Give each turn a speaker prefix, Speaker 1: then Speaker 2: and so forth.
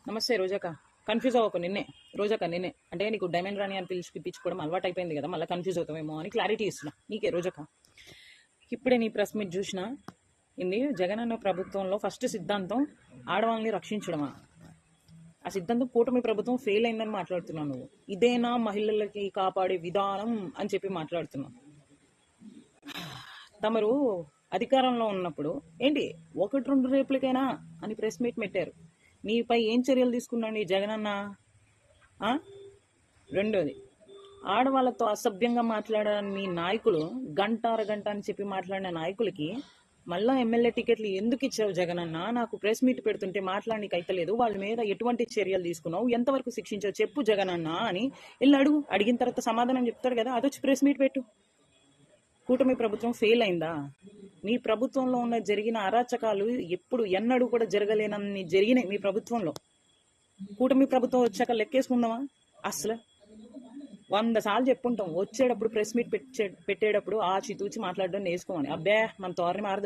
Speaker 1: నమస్తే రోజాక. కన్ఫ్యూజ్ అవ్వకు. నిన్నే అంటే నీకు డైమండ్ రాణి అని పిలిపించుకోవడం అలవాటు అయిపోయింది కదా, మళ్ళీ కన్ఫ్యూజ్ అవుతావేమో అని క్లారిటీ ఇస్తున్నా నీకే రోజాక. ఇప్పుడే నీ ప్రెస్ మీట్ చూసిన. ఇది జగనన్న ప్రభుత్వంలో ఫస్ట్ సిద్ధాంతం ఆడవాళ్ళని రక్షించడమా? ఆ సిద్ధాంతం కూటమి ప్రభుత్వం ఫెయిల్ అయిందని మాట్లాడుతున్నావు నువ్వు. ఇదేనా మహిళలకి కాపాడే విధానం అని చెప్పి మాట్లాడుతున్నావు. తమరు అధికారంలో ఉన్నప్పుడు ఏంటి 1-2 రేపులకైనా అని ప్రెస్ మీట్ పెట్టారు. నీపై ఏం చర్యలు తీసుకున్నాడు ఈ జగనన్న? రెండోది, ఆడవాళ్ళతో అసభ్యంగా మాట్లాడని మీ నాయకులు, అరగంట అని చెప్పి మాట్లాడిన నాయకులకి మళ్ళా ఎమ్మెల్యే టికెట్లు ఎందుకు ఇచ్చావు జగనన్న? నాకు ప్రెస్ మీట్ పెడుతుంటే మాట్లాడడానికి అయితలేదు, వాళ్ళ మీద ఎటువంటి చర్యలు తీసుకున్నావు, ఎంతవరకు శిక్షించావు చెప్పు జగనన్న అని వెళ్ళి అడుగు. అడిగిన తర్వాత సమాధానం చెప్తాడు కదా, అదొచ్చి ప్రెస్ మీట్ పెట్టు. కూటమి ప్రభుత్వం ఫెయిల్ అయిందా? మీ ప్రభుత్వంలో ఉన్న జరిగిన అరాచకాలు ఎన్నడూ కూడా జరగలేనన్ని జరిగినాయి మీ ప్రభుత్వంలో. కూటమి ప్రభుత్వం వచ్చాక లెక్కేసుకుందామా? అసలు 100 సార్లు చెప్పుంటాం, వచ్చేటప్పుడు ప్రెస్ మీట్ పెట్టేటప్పుడు ఆచితూచి మాట్లాడడం నేర్చుకోమని. అబ్బే మన తోరని మారదు.